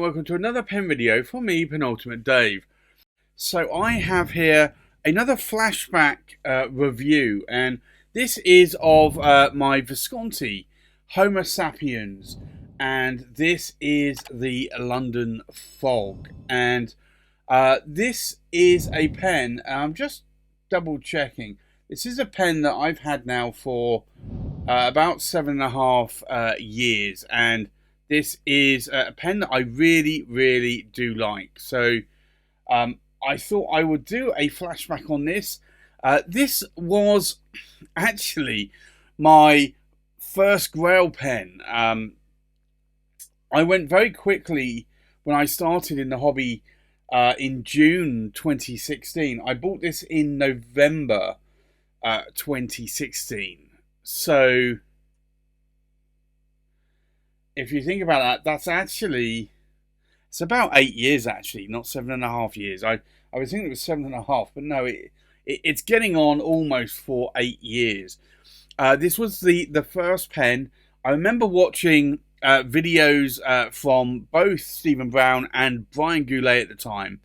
welcome to another pen video from me, Penultimate Dave. So I have here another flashback review, and this is of my Visconti Homo Sapiens, and this is the London Fog. And this is a pen, I'm just double checking, this is a pen that I've had now for about 7.5 years, and this is a pen that I really do like. So I thought I would do a flashback on this. This was actually my first Grail pen. I went very quickly when I started in the hobby in June 2016. I bought this in November 2016. So if you think about that, that's actually, it's about 8 years actually, not 7.5 years. I was thinking it was 7.5, but no, it's getting on almost for 8 years. This was the first pen. I remember watching videos from both Stephen Brown and Brian Goulet at the time,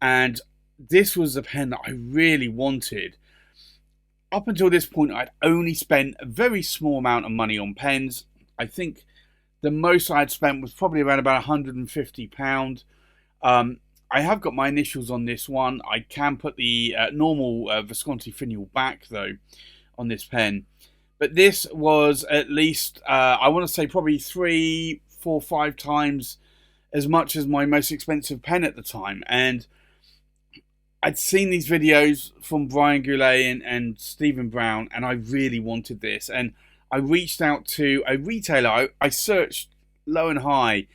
and this was the pen that I really wanted. Up until this point, I'd only spent a very small amount of money on pens. I think the most I'd spent was probably around about £150. I have got my initials on this one. I can put the normal Visconti finial back, though, on this pen. But this was at least, I want to say, probably 3, 4, 5 times as much as my most expensive pen at the time. And I'd seen these videos from Brian Goulet and Stephen Brown, and I really wanted this. And I reached out to a retailer. I searched low and high,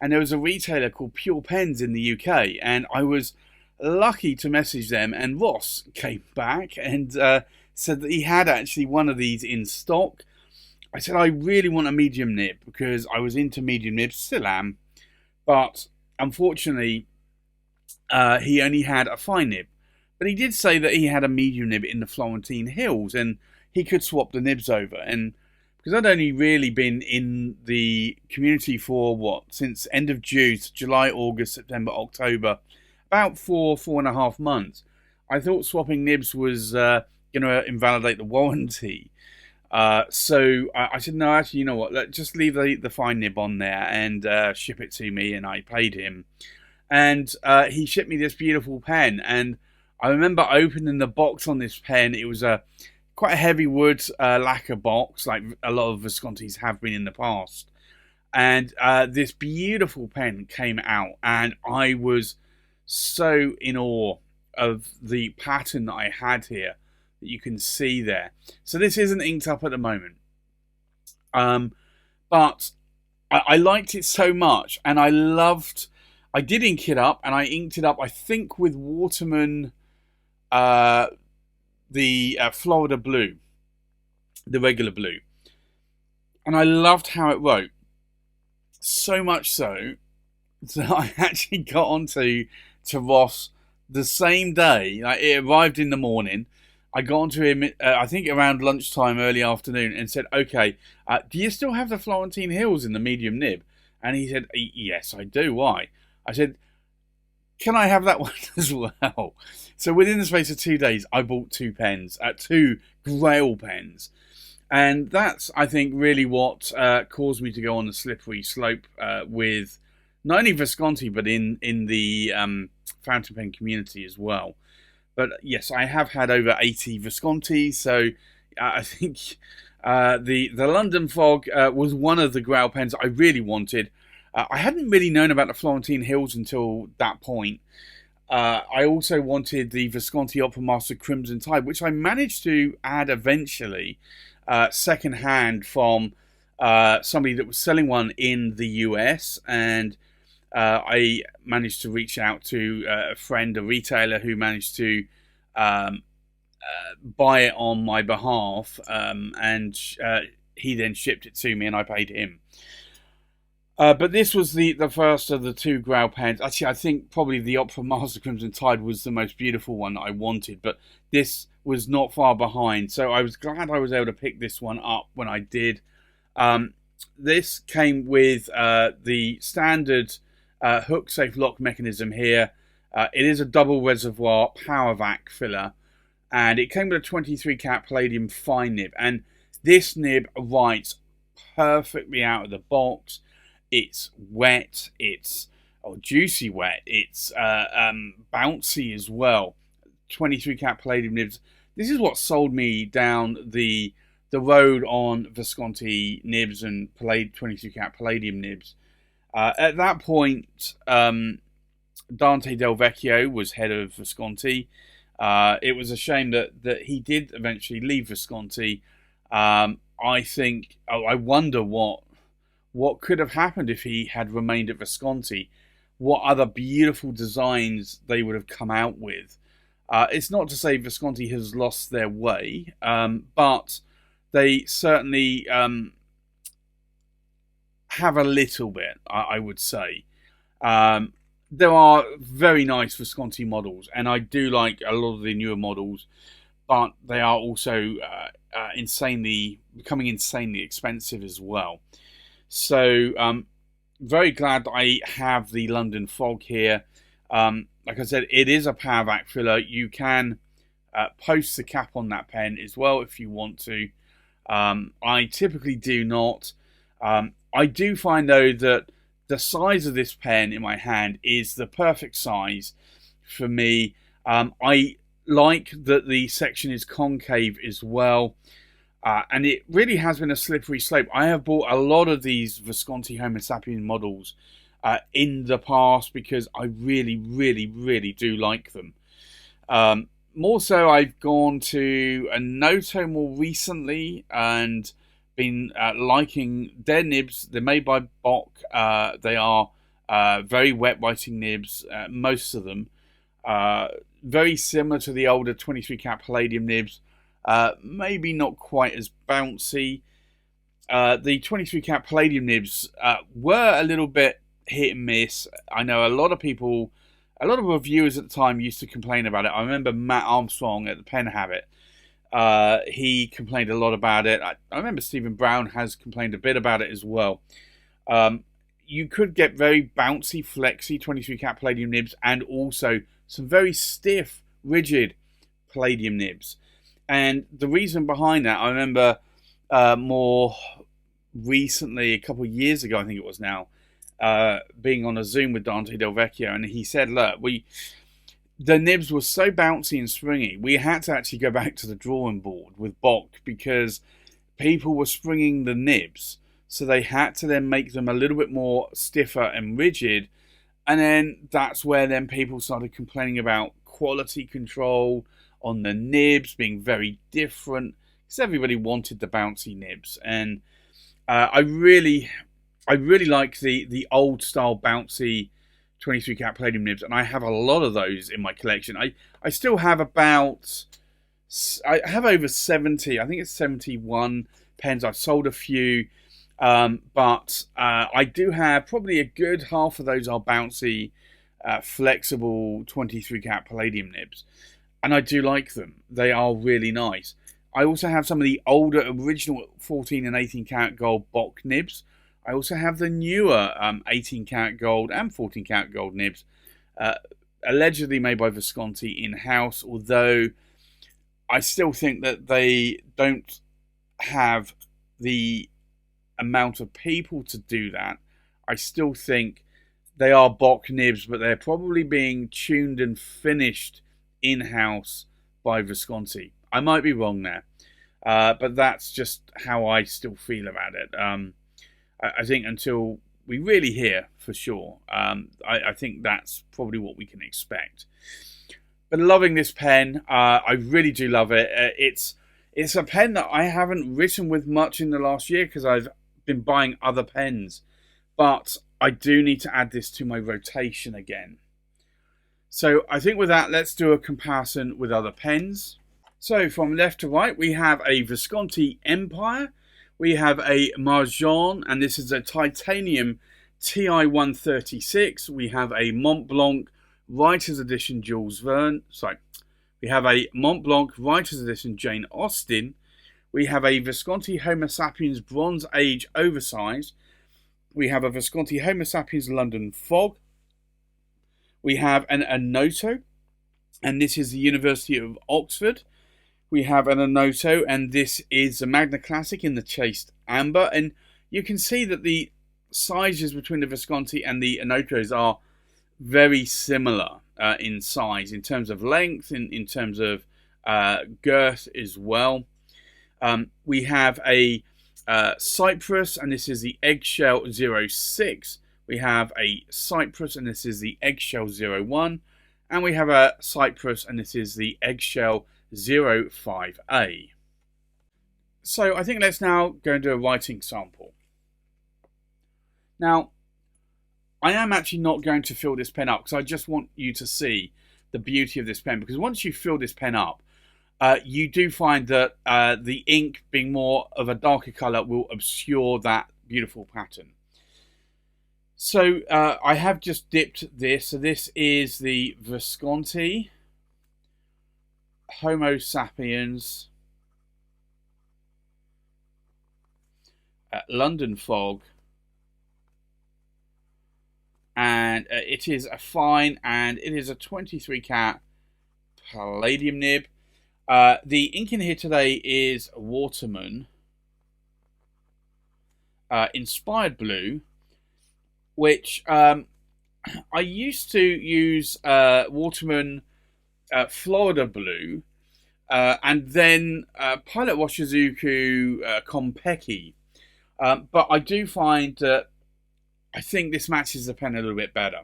and there was a retailer called Pure Pens in the UK, and I was lucky to message them, and Ross came back and said that he had actually one of these in stock. I said I really want a medium nib because I was into medium nibs, still am, but unfortunately he only had a fine nib. But he did say that he had a medium nib in the Florentine Hills, and he could swap the nibs over. And because I'd only really been in the community for since end of June, July, August, September, October, about 4.5 months, I thought swapping nibs was going to invalidate the warranty. So I said, no, actually, you know what, just leave the fine nib on there and ship it to me. And I paid him, and he shipped me this beautiful pen. And I remember opening the box on this pen. It was quite a heavy wood lacquer box, like a lot of Viscontis have been in the past. And this beautiful pen came out, and I was so in awe of the pattern that I had here that you can see there. So this isn't inked up at the moment, but I liked it so much, and I did ink it up, and I inked it up, I think, with Waterman, the Florida blue, the regular blue, and I loved how it wrote, so much so that I actually got onto Ross the same day. Like, it arrived in the morning. I got onto him, I think around lunchtime, early afternoon, and said, okay, do you still have the Florentine Hills in the medium nib? And he said, yes, I do. Why? I said, can I have that one as well? So within the space of 2 days, I bought 2 pens, 2 Grail pens. And that's, I think, really what caused me to go on the slippery slope with not only Visconti, but in the fountain pen community as well. But yes, I have had over 80 Visconti, so I think the London Fog was one of the Grail pens I really wanted. I hadn't really known about the Florentine Hills until that point. I also wanted the Visconti Opera Master Crimson Tide, which I managed to add eventually, second hand from somebody that was selling one in the US, and I managed to reach out to a friend, a retailer, who managed to buy it on my behalf, and he then shipped it to me, and I paid him. But this was the first of the 2 Grail pens. Actually, I think probably the Opera Master Crimson Tide was the most beautiful one that I wanted, but this was not far behind. So I was glad I was able to pick this one up when I did. This came with the standard hook safe lock mechanism here. It is a double reservoir power vac filler, and it came with a 23 cat palladium fine nib, and this nib writes perfectly out of the box. It's wet, it's juicy wet, it's bouncy as well. 23 cat palladium nibs. This is what sold me down the road on Visconti nibs and 22 cat palladium nibs. At that point, Dante Del Vecchio was head of Visconti. It was a shame that he did eventually leave Visconti. I wonder what could have happened if he had remained at Visconti. What other beautiful designs they would have come out with. It's not to say Visconti has lost their way, but they certainly have a little bit, I would say. There are very nice Visconti models, and I do like a lot of the newer models, but they are also becoming insanely expensive as well. So, very glad that I have the London Fog here. Like I said, it is a power vac filler. You can post the cap on that pen as well if you want to. I typically do not. I do find, though, that the size of this pen in my hand is the perfect size for me. I like that the section is concave as well. And it really has been a slippery slope. I have bought a lot of these Visconti Homo Sapiens models in the past because I really, really, really do like them. More so, I've gone to a Noto more recently and been liking their nibs. They're made by Bock. They are very wet writing nibs, most of them. Very similar to the older 23 cat palladium nibs. Maybe not quite as bouncy. The 23 cat palladium nibs were a little bit hit and miss. I know a lot of reviewers at the time used to complain about it. I remember Matt Armstrong at the Pen Habit. He complained a lot about it. I remember Stephen Brown has complained a bit about it as well. You could get very bouncy, flexy 23 cat palladium nibs and also some very stiff, rigid palladium nibs. And the reason behind that, I remember more recently, a couple of years ago, I think it was now, being on a Zoom with Dante Del Vecchio, and he said, look, the nibs were so bouncy and springy, we had to actually go back to the drawing board with Bock because people were springing the nibs. So they had to then make them a little bit more stiffer and rigid. And then that's where then people started complaining about quality control on the nibs being very different because everybody wanted the bouncy nibs. And I really like the old style bouncy 23 cat palladium nibs, and I have a lot of those in my collection. I still have I have over 70, I think it's 71 pens. I've sold a few, but I do have probably a good half of those are bouncy, flexible 23 cat palladium nibs, and I do like them. They are really nice. I also have some of the older original 14 and 18 karat gold Bock nibs. I also have the newer 18 karat gold and 14 karat gold nibs, allegedly made by Visconti in-house, although I still think that they don't have the amount of people to do that. I still think they are Bock nibs, but they're probably being tuned and finished in-house by Visconti. I might be wrong there, but that's just how I still feel about it. I think until we really hear for sure, I think that's probably what we can expect. But loving this pen, I really do love it. It's a pen that I haven't written with much in the last year because I've been buying other pens, but I do need to add this to my rotation again. So I think with that, let's do a comparison with other pens. So from left to right, we have a Visconti Empire. We have a Marjon, and this is a titanium TI 136. We have a Mont Blanc Writer's Edition Jules Verne. Sorry. We have a Mont Blanc Writer's Edition Jane Austen. We have a Visconti Homo Sapiens Bronze Age Oversize. We have a Visconti Homo Sapiens London Fog. We have an Anoto, and this is the University of Oxford. We have an Anoto, and this is the Magna Classic in the chased amber. And you can see that the sizes between the Visconti and the Anotos are very similar in size, in terms of length, in terms of girth as well. We have a Cyprus, and this is the Eggshell 06. We have a Cyprus, and this is the Eggshell 01. And we have a Cyprus, and this is the Eggshell 05A. So I think let's now go and do a writing sample. Now, I am actually not going to fill this pen up because I just want you to see the beauty of this pen. Because once you fill this pen up, you do find that the ink, being more of a darker colour, will obscure that beautiful pattern. So I have just dipped this. So this is the Visconti Homo Sapiens London Fog. And it is a fine, and it is a 23 cat palladium nib. The ink in here today is Waterman Inspired Blue, which I used to use Waterman Florida Blue, and then Pilot Washizuku Konpeki. But I do find that I think this matches the pen a little bit better.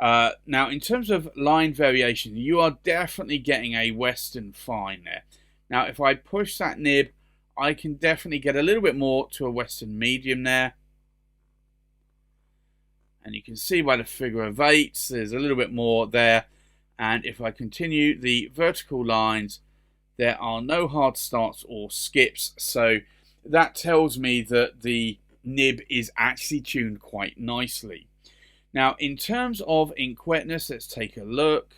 Now, in terms of line variation, you are definitely getting a Western fine there. Now, if I push that nib, I can definitely get a little bit more to a Western medium there. And you can see by the figure of eights, there's a little bit more there. And if I continue the vertical lines, there are no hard starts or skips. So that tells me that the nib is actually tuned quite nicely. Now, in terms of ink wetness, let's take a look.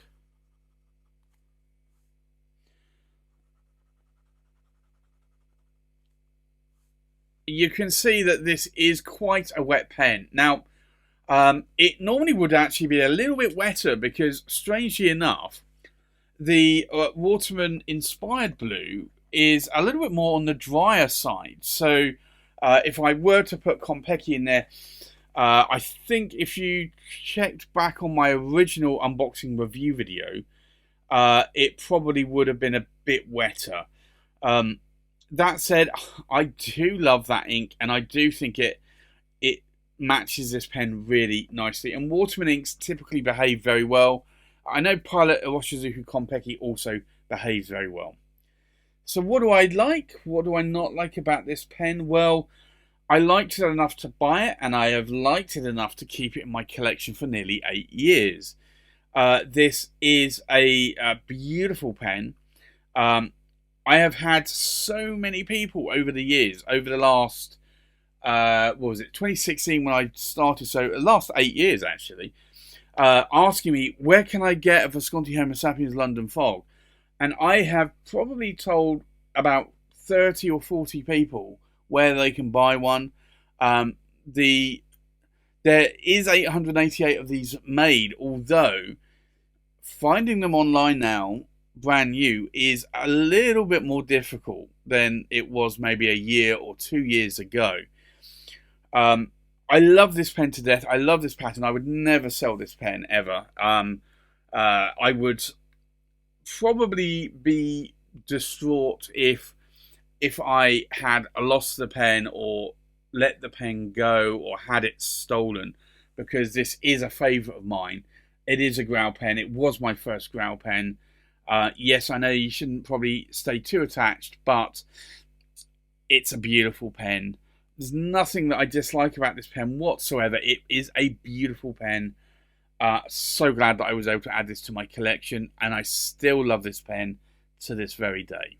You can see that this is quite a wet pen. Now, it normally would actually be a little bit wetter because, strangely enough, the Waterman Inspired Blue is a little bit more on the drier side. So if I were to put Konpeki in there, I think if you checked back on my original unboxing review video, it probably would have been a bit wetter. That said, I do love that ink, and I do think it matches this pen really nicely. And Waterman inks typically behave very well. I know Pilot Washizuku Konpeki also behaves very well. So what do I like? What do I not like about this pen? Well, I liked it enough to buy it, and I have liked it enough to keep it in my collection for nearly 8 years. This is a beautiful pen. I have had so many people over the years, over the last, 2016 when I started, so the last 8 years actually, asking me, where can I get a Visconti Homo Sapiens London Fog? And I have probably told about 30 or 40 people where they can buy one. There is 888 of these made, although finding them online now, brand new, is a little bit more difficult than it was maybe a year or 2 years ago. I love this pen to death. I love this pattern. I would never sell this pen ever. I would probably be distraught if I had lost the pen or let the pen go or had it stolen, because this is a favourite of mine. It is a Grau pen. It was my first Grau pen. Yes, I know you shouldn't probably stay too attached, but it's a beautiful pen. There's nothing that I dislike about this pen whatsoever. It is a beautiful pen. So glad that I was able to add this to my collection, and I still love this pen to this very day.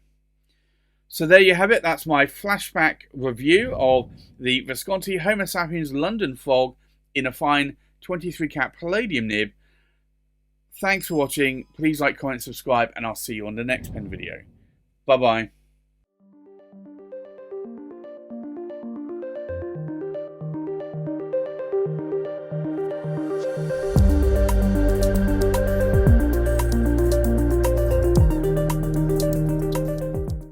So there you have it. That's my flashback review of the Visconti Homo Sapiens London Fog in a fine 23 cat palladium nib. Thanks for watching. Please like, comment, subscribe, and I'll see you on the next pen video. Bye bye.